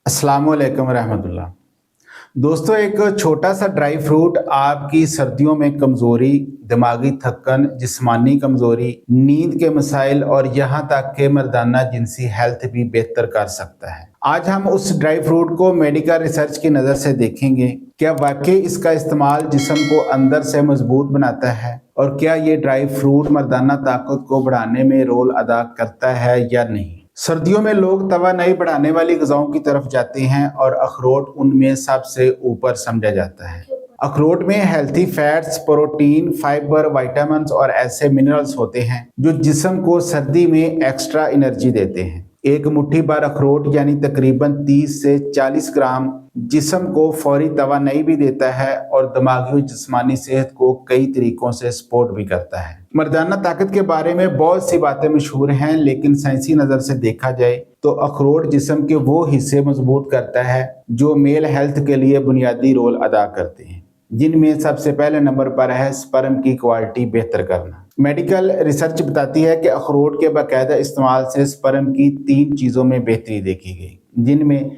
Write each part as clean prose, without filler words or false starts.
अस्सलाम वालेकुम रहमतुल्लाह। दोस्तों, एक छोटा सा ड्राई फ्रूट आपकी सर्दियों में कमज़ोरी, दिमागी थकन, जिस्मानी कमज़ोरी, नींद के मसाइल और यहाँ तक कि मर्दाना जिनसी हेल्थ भी बेहतर कर सकता है। आज हम उस ड्राई फ्रूट को मेडिकल रिसर्च की नज़र से देखेंगे। क्या वाकई इसका इस्तेमाल जिस्म को अंदर से मजबूत बनाता है और क्या ये ड्राई फ्रूट मर्दाना ताकत को बढ़ाने में रोल अदा करता है या नहीं। सर्दियों में लोग तवानाई बढ़ाने वाली ग़िज़ाओं की तरफ जाते हैं और अखरोट उनमें सबसे ऊपर समझा जाता है। अखरोट में healthy fats, protein, fibre, vitamins और ऐसे मिनरल्स होते हैं जो जिस्म को सर्दी में एक्स्ट्रा एनर्जी देते हैं। एक मुट्ठी भर अखरोट यानी तकरीबन 30 से 40 ग्राम जिस्म को फौरी तवानाई भी देता है और दिमागी और जिस्मानी सेहत को कई तरीकों से सपोर्ट भी करता है। मर्दाना ताकत के बारे में बहुत सी बातें मशहूर हैं, लेकिन साइंसी नज़र से देखा जाए तो अखरोट जिस्म के वो हिस्से मजबूत करता है जो मेल हेल्थ के लिए बुनियादी रोल अदा करते हैं, जिनमें सबसे पहले नंबर पर है स्पर्म की क्वालिटी बेहतर करना। मेडिकल रिसर्च बताती है कि अखरोट के बाकायदा इस्तेमाल से स्पर्म की 3 चीज़ों में बेहतरी देखी गई, जिनमें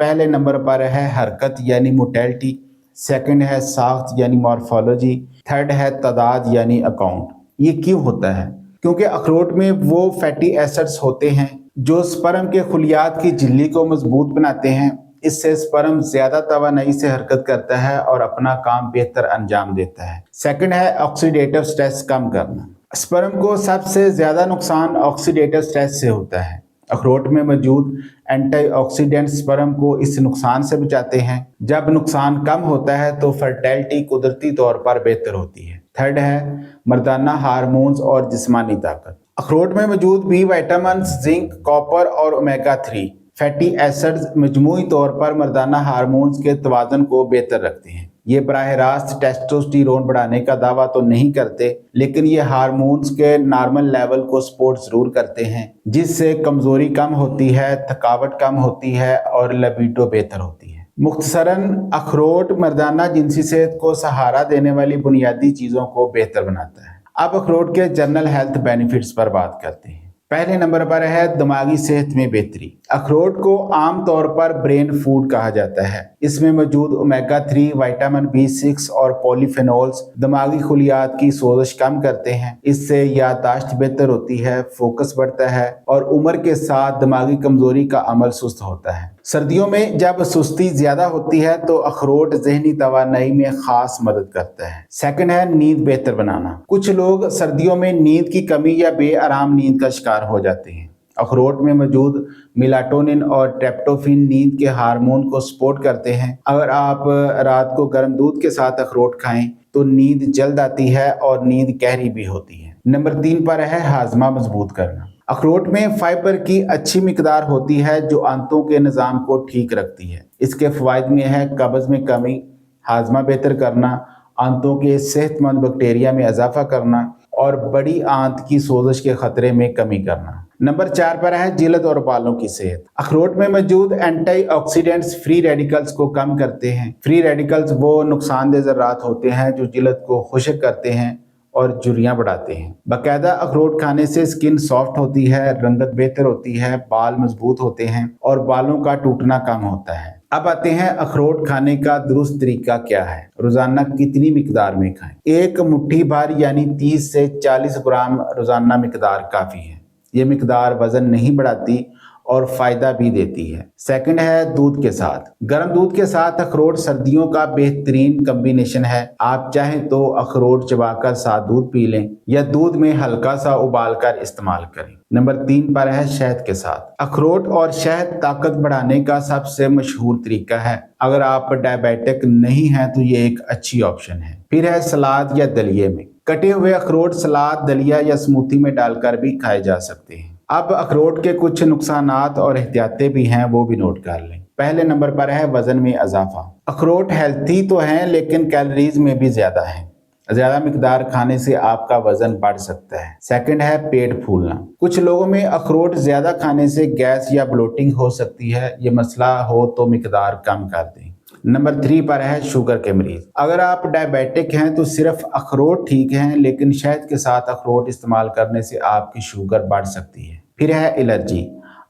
पहले नंबर पर है हरकत यानी मोटेलिटी, सेकंड है साख्त यानी मॉर्फोलॉजी, थर्ड है तादाद यानी अकाउंट। ये क्यों होता है? क्योंकि अखरोट में वो फैटी एसिड्स होते हैं जो स्पर्म के खुलियात की झिल्ली को मजबूत बनाते हैं। इससे स्पर्म ज्यादा तवानाई से हरकत करता है और अपना काम बेहतर अंजाम देता है। सेकंड है ऑक्सीडेटिव स्ट्रेस कम करना। स्पर्म को सबसे ज्यादा नुकसान ऑक्सीडेटिव स्ट्रेस से होता है। अखरोट में मौजूद एंटीऑक्सीडेंट स्पर्म को इस नुकसान से बचाते हैं। जब नुकसान कम होता है तो फर्टिलिटी कुदरती तौर पर बेहतर होती है। थर्ड है मर्दाना हार्मोन्स और जिस्मानी ताकत। अखरोट में मौजूद बी विटामिन, जिंक, कॉपर और ओमेगा 3 फैटी एसिड्स मजमूई तौर पर मर्दाना हार्मोन्स के तवाज़ुन को बेहतर रखते हैं। ये बराह रास्त टेस्टोस्टेरोन बढ़ाने का दावा तो नहीं करते, लेकिन ये हार्मोन्स के नॉर्मल लेवल को सपोर्ट ज़रूर करते हैं, जिससे कमज़ोरी कम होती है, थकावट कम होती है और लिबिडो बेहतर होती है। मुख्तसरन अखरोट मर्दाना जिनसी सेहत को सहारा देने वाली बुनियादी चीज़ों को बेहतर बनाता है। अब अखरोट के जनरल हेल्थ बेनिफिट्स पर बात करते हैं। पहले नंबर पर है दिमागी सेहत में बेहतरी। अखरोट को आम तौर पर ब्रेन फूड कहा जाता है। इसमें मौजूद ओमेगा 3, विटामिन B6 और पॉलीफेनोल्स दिमागी खुलियात की सोजिश कम करते हैं। इससे याददाश्त बेहतर होती है, फोकस बढ़ता है और उम्र के साथ दिमागी कमजोरी का अमल सुस्त होता है। सर्दियों में जब सुस्ती ज्यादा होती है तो अखरोट जहनी तवानाई में खास मदद करता है। सेकंड है नींद बेहतर बनाना। कुछ लोग सर्दियों में नींद की कमी या बेआराम नींद का शिकार हो जाते हैं। अखरोट में मौजूद मेलाटोनिन और ट्रिप्टोफैन नींद के हार्मोन को सपोर्ट करते हैं। अगर आप रात को गर्म दूध के साथ अखरोट खाएं तो नींद जल्द आती है और नींद गहरी भी होती है। नंबर 3 पर है हाजमा मजबूत करना। अखरोट में फाइबर की अच्छी मिकदार होती है जो आंतों के निज़ाम को ठीक रखती है। इसके फ़वाइद में है कब्ज़ में कमी, हाजमा बेहतर करना, आंतों के सेहतमंद बैक्टीरिया में इजाफा करना और बड़ी आंत की सोजिश के खतरे में कमी करना। नंबर 4 पर है जिल्द और बालों की सेहत। अखरोट में मौजूद एंटीऑक्सीडेंट्स फ्री रेडिकल्स को कम करते हैं। फ्री रेडिकल्स वो नुकसानदेह ज़रात होते हैं जो जिल्द को खुश्क करते हैं और झुर्रियाँ बढ़ाते हैं। बाकायदा अखरोट खाने से स्किन सॉफ्ट होती है, रंगत बेहतर होती है, बाल मजबूत होते हैं और बालों का टूटना कम होता है। अब आते हैं अखरोट खाने का दुरुस्त तरीका क्या है। रोजाना कितनी मिकदार में खाएं? एक मुट्ठी भर यानी 30 से 40 ग्राम रोजाना मिकदार काफ़ी है। ये मिकदार वजन नहीं बढ़ाती और फायदा भी देती है। सेकंड है दूध के साथ। गर्म दूध के साथ अखरोट सर्दियों का बेहतरीन कॉम्बिनेशन है। आप चाहें तो अखरोट चबाकर साथ दूध पी लें या दूध में हल्का सा उबाल कर इस्तेमाल करें। नंबर 3 पर है शहद के साथ। अखरोट और शहद ताकत बढ़ाने का सबसे मशहूर तरीका है। अगर आप डायबिटिक नहीं हैं तो ये एक अच्छी ऑप्शन है। फिर है सलाद या दलिए में। कटे हुए अखरोट सलाद, दलिया या स्मूथी में डालकर भी खाए जा सकते हैं। अब अखरोट के कुछ नुकसानात और एहतियातें भी हैं, वो भी नोट कर लें। पहले नंबर पर है वजन में इजाफा। अखरोट हेल्थी तो हैं लेकिन कैलोरीज में भी ज्यादा हैं। ज्यादा मिकदार खाने से आपका वजन बढ़ सकता है। सेकंड है पेट फूलना। कुछ लोगों में अखरोट ज्यादा खाने से गैस या ब्लोटिंग हो सकती है। ये मसला हो तो मिकदार कम कर दें। नंबर 3 पर है शुगर के मरीज। अगर आप डायबिटिक हैं तो सिर्फ अखरोट ठीक है, लेकिन शहद के साथ अखरोट इस्तेमाल करने से आपकी शुगर बढ़ सकती है। फिर है एलर्जी।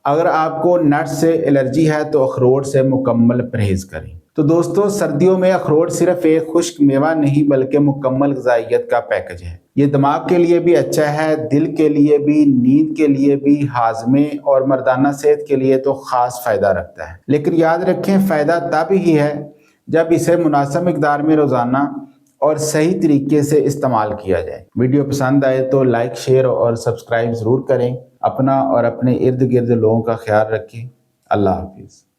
اگر آپ کو نٹ سے الرجی ہے تو اخروٹ سے مکمل پرہیز کریں۔ تو دوستو، سردیوں میں اخروٹ صرف ایک خشک میوہ نہیں بلکہ مکمل غذائیت کا پیکج ہے۔ یہ دماغ کے لیے بھی اچھا ہے، دل کے لیے بھی، نیند کے لیے بھی، ہاضمے اور مردانہ صحت کے لیے تو خاص فائدہ رکھتا ہے۔ لیکن یاد رکھیں، فائدہ تب ہی ہے جب اسے مناسب مقدار میں روزانہ اور صحیح طریقے سے استعمال کیا جائے۔ ویڈیو پسند آئے تو لائک، شیئر اور سبسکرائب ضرور کریں۔ اپنا اور اپنے ارد گرد لوگوں کا خیال رکھیں۔ اللہ حافظ۔